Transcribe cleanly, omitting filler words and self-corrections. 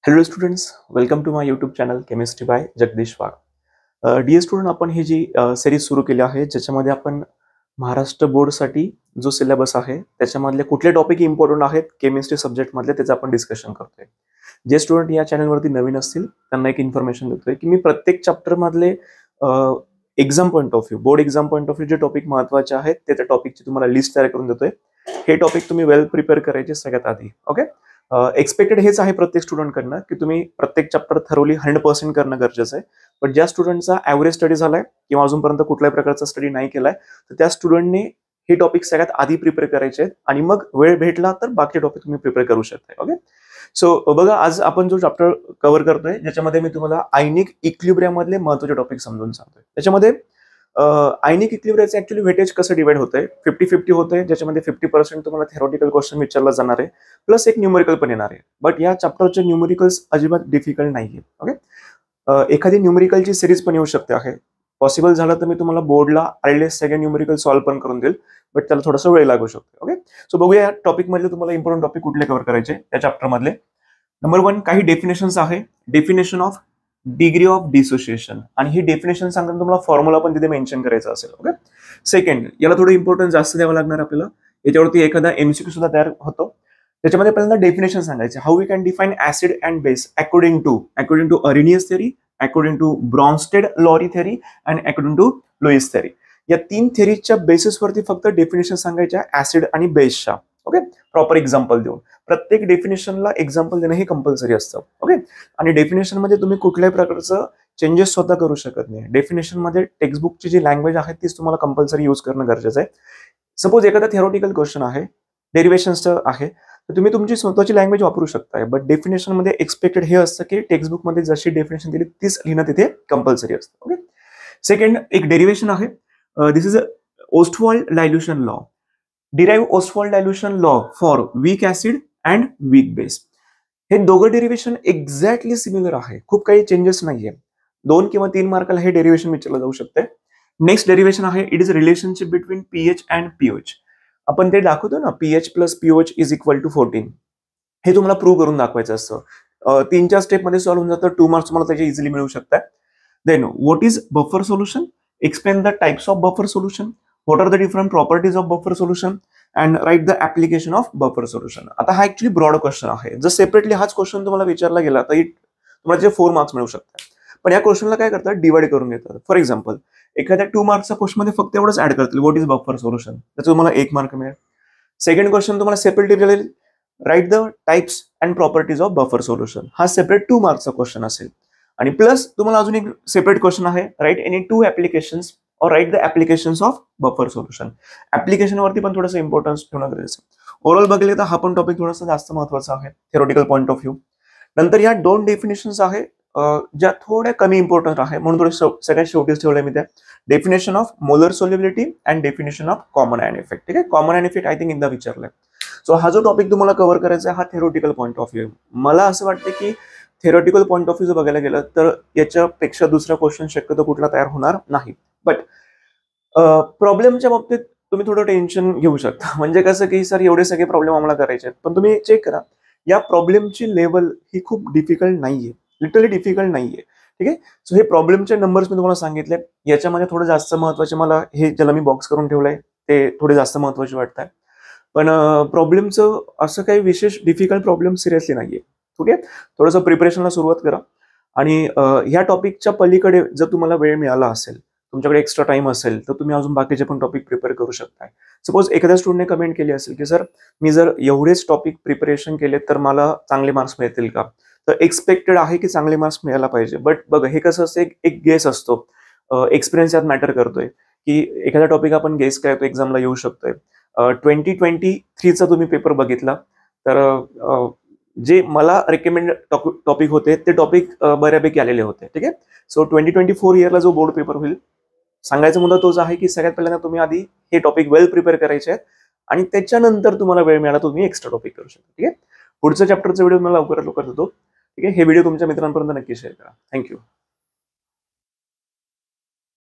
Hello students, welcome to my YouTube channel Chemistry by Jagdish Wagh. Dear student, आपण ही जी series सुरू केली आहे ज्याच्यामध्ये आपण महाराष्ट्र बोर्डसाठी जो सिलेबस आहे त्याच्यामधले कुठले टॉपिक इम्पॉर्टंट आहेत केमिस्ट्री सब्जेक्टमधले त्याचं आपण डिस्कशन करतोय. जे स्टुडंट या चॅनलवरती नवीन असतील त्यांना एक इन्फॉर्मेशन देतोय की मी प्रत्येक चॅप्टरमधले exam point of view, board exam point of view जे टॉपिक महत्त्वाचे आहेत त्या टॉपिकची तुम्हाला लिस्ट तयार करून देतोय. हे टॉपिक तुम्ही वेल प्रिपेअर करायचे सगळ्यात आधी. ओके, एक्सपेक्टेड हेच आहे प्रत्येक स्टुडंटकडनं की तुम्ही प्रत्येक चॅप्टर थरोली 100% करणं गरजेचं आहे. पण ज्या स्टुडंटचा ॲव्हरेज स्टडी झालाय किंवा अजूनपर्यंत कुठल्याही प्रकारचा स्टडी नाही केलाय तर त्या स्टुडंटने हे टॉपिक सगळ्यात आधी प्रिपेअर करायचे आहेत आणि मग वेळ भेटला तर बाकी टॉपिक तुम्ही प्रिपेअर करू शकता. ओके, सो बघा, आज आपण जो चॅप्टर कव्हर करतोय ज्याच्यामध्ये मी तुम्हाला आयनिक इक्विलिब्रियम मधले महत्त्वाचे टॉपिक समजून सांगतोय. त्याच्यामध्ये आयनिक इक्विलिब्रियमचं ऍक्च्युअली वेटेज कसं डिवाइड होतंय, 50-50 होतंय, ज्याच्यामध्ये 50% तुम्हाला थेरॉटिकल क्वेश्चन विचारला जाणार आहे प्लस एक न्यूमेरिकल पण येणार आहे. बट या चॅप्टरचे न्यूमेरिकल्स अजिबात डिफिकल्ट नाहीये. ओके, एखादी न्यूमेरिकलची सिरीज पण येऊ शकते आहे. पॉसिबल झालं तर मी तुम्हाला बोर्डला आलेले सगळे न्यूमेरिकल सॉल्व्ह पण करून देईल, बट त्याला थोडासा वेळ लागू शकतो. ओके, सो बघूया या टॉपिक मधले तुम्हाला इम्पॉर्टंट टॉपिक कुठले कव्हर करायचे त्या चॅप्टर मधले. नंबर 1, काही डेफिनेशन्स आहे. Definition of degree of dissociation, आणि ही डेफिनेशन सांगताना तुम्हाला फॉर्म्युला पण तिथे मेन्शन करायचा असेल. ओके, सेकंड, याला थोडं इम्पॉर्टन्स जास्त द्यावं लागणार आपल्याला. याच्यावरती एखादा एमसीक्यू सुद्धा तयार होतो. त्याच्यामध्ये पहिल्यांदा डेफिनेशन सांगायचे. How we can define acid and base according to Arrhenius theory, according to Bronsted Lowry theory and according to Lewis theory. या 3 थेरीजच्या बेसिसवरती फक्त डेफिनेशन सांगायच्या ऍसिड आणि बेसच्या. ओके, प्रॉपर एक्झाम्पल देऊन प्रत्येक डेफिनेशनला एक्झाम्पल देणं हे कंपल्सरी असतं. ओके, आणि डेफिनेशन मध्ये तुम्ही कुठल्याही प्रकारचं चेंजेस स्वतः करू शकत नाही. डेफिनेशन मध्ये टेक्स्टबुकची जी लँग्वेज आहे तीच तुम्हाला कंपल्सरी यूज करणं गरजेचं आहे. सपोज एखादा थेरॉटिकल क्वेश्चन आहे, डेरिव्हेशनचं आहे, तर तुम्ही तुमची स्वतःची लँग्वेज वापरू शकताय. बट डेफिनेशन मध्ये एक्सपेक्टेड हे असतं की टेक्स्टबुक मध्ये जशी डेफिनेशन दिली तीच लिहिणं तिथे कंपल्सरी असतं. ओके, सेकंड, एक डेरिव्हेशन आहे. This is Ostwald dilution law. Derive Ostwald dilution law for weak acid and weak base. हे दोघं डेरिव्हेशन एक्झॅक्टली सिमिलर आहे, खूप काही चेंजेस नाहीये. 2 किंवा 3 मार्काला हे डेरिव्हेशन विचारलं जाऊ शकते. नेक्स्ट डेरिव्हेशन आहे, it is relationship between pH and pOH. आपण ते दाखवतो ना, pH plus pOH is equal to 14. हे तुम्हाला प्रूव्ह करून दाखवायचं असतं. 3-4 स्टेपमध्ये सॉल्व्ह होऊन जातं. 2 मार्क्स तुम्हाला त्याचे इझिली मिळू शकतात. Then what is buffer solution, explain the types of buffer solution, what are the different properties of buffer solution and write the application of buffer solution. आता हा ऍक्च्युली ब्रॉड क्वेश्चन आहे. जर separately हाच question तुम्हाला विचारला गेला तर तुम्हाला 4 मार्क्स मिळू शकतात. पण या क्वेश्चनला काय करतात, डिवाइड करून घेतात. फॉर एक्झाम्पल, एखाद्या 2 मार्क्सच्या क्वेश्चन मध्ये फक्त एवढंच ऍड करतील, व्हॉट इज बफर सोल्युशन, त्याचं तुम्हाला 1 मार्क मिळेल. सेकंड क्वेश्चन तुम्हाला सेपरेटली दिलेले, write the types and properties of buffer solution, हा सेपरेट 2 मार्क्सचा क्वेश्चन असेल. आणि प्लस तुम्हाला अजून एक सेपरेट क्वेश्चन आहे, राईट एनी 2 ऍप्लिकेशन्स और write the applications of buffer solution. Application वरती पण थोडंसं इम्पॉर्टन्स ठेवणं गरजेचं आहे. ओव्हरऑल बघितलं तर हा पण टॉपिक थोडासा जास्त महत्वाचा आहे थेरॉटिकल पॉईंट ऑफ व्ह्यू. नंतर या 2 डेफिनेशन्स आहे ज्या थोड्या कमी इम्पॉर्टंट आहे, म्हणून थोडे सगळ्यात शेवटीच ठेवलंय मी त्या. Definition of molar solubility and definition of common ion effect. ठीक आहे, common ion effect I think एकदा विचारलंय. सो हा जो टॉपिक तुम्हाला कव्हर करायचा आहे हा थेरॉटिकल पॉईंट ऑफ व्ह्यू. मला असं वाटतं की थेरॉटिकल पॉईंट ऑफ व्ह्यू जर बघायला गेलं तर याच्यापेक्षा दुसरा क्वेश्चन शक्यतो कुठला तयार होणार नाही. बट प्रॉब्लेमच्या बाबतीत तुम्ही थोडं टेन्शन घेऊ शकता. म्हणजे कसं की सर एवढे सगळे प्रॉब्लेम आम्हाला करायचे आहेत, पण तुम्ही चेक करा या प्रॉब्लेमची लेवल ही खूप डिफिकल्ट नाहीये, लिटरली डिफिकल्ट नाहीये. ठीक आहे, सो हे प्रॉब्लेमचे नंबर्स मी तुम्हाला सांगितले. याच्यामध्ये थोडं जास्त महत्वाचे मला हे ज्याला मी बॉक्स करून ठेवलंय ते थोडे जास्त महत्वाचे वाटतात. पण प्रॉब्लेमचं असं काही विशेष डिफिकल्ट प्रॉब्लेम सिरियसली नाहीये. ओके, थोडंसं प्रिपरेशनला सुरुवात करा. आणि ह्या टॉपिकच्या पलीकडे जर तुम्हाला वेळ मिळाला असेल, तुमच्याकडे एक्स्ट्रा टाइम असेल, तर तुम्ही अजून बाकीचे पण टॉपिक प्रिपेअर करू शकताय. सपोज एखाद्या स्टुडंटने कमेंट केली असेल की सर मी जर एवढेच टॉपिक प्रिपरेशन केले तर मला चांगले मार्क्स मिळतील का, तर एक्सपेक्टेड आहे की चांगले मार्क्स मिळायला पाहिजे. बट बघा, हे कसं असतं, एक गेस असतो, एक्सपिरियन्स यात मॅटर करतोय की एखादा टॉपिक आपण गेस काय तो एक्झामला येऊ शकतोय. 2023चा तुम्ही पेपर बघितला तर जे मला रेकमेंड टॉपिक होते ते टॉपिक बऱ्यापैकी आलेले होते. ठीक आहे, सो 2024 इयरला जो बोर्ड पेपर होईल, सांगायचा मुद्दा तोच आहे की सगळ्यात पहिल्यांदा तुम्ही आधी हे टॉपिक वेल प्रिपेअर करायचे आहेत आणि त्याच्यानंतर तुम्हाला वेळ मिळाला तुम्ही एक्स्ट्रा टॉपिक करू शकता. ठीक आहे, पुढच्या चॅप्टरचा व्हिडिओ मला लवकरात लवकर देतो. ठीक आहे, हे व्हिडिओ तुमच्या मित्रांपर्यंत नक्की शेअर करा. थँक्यू.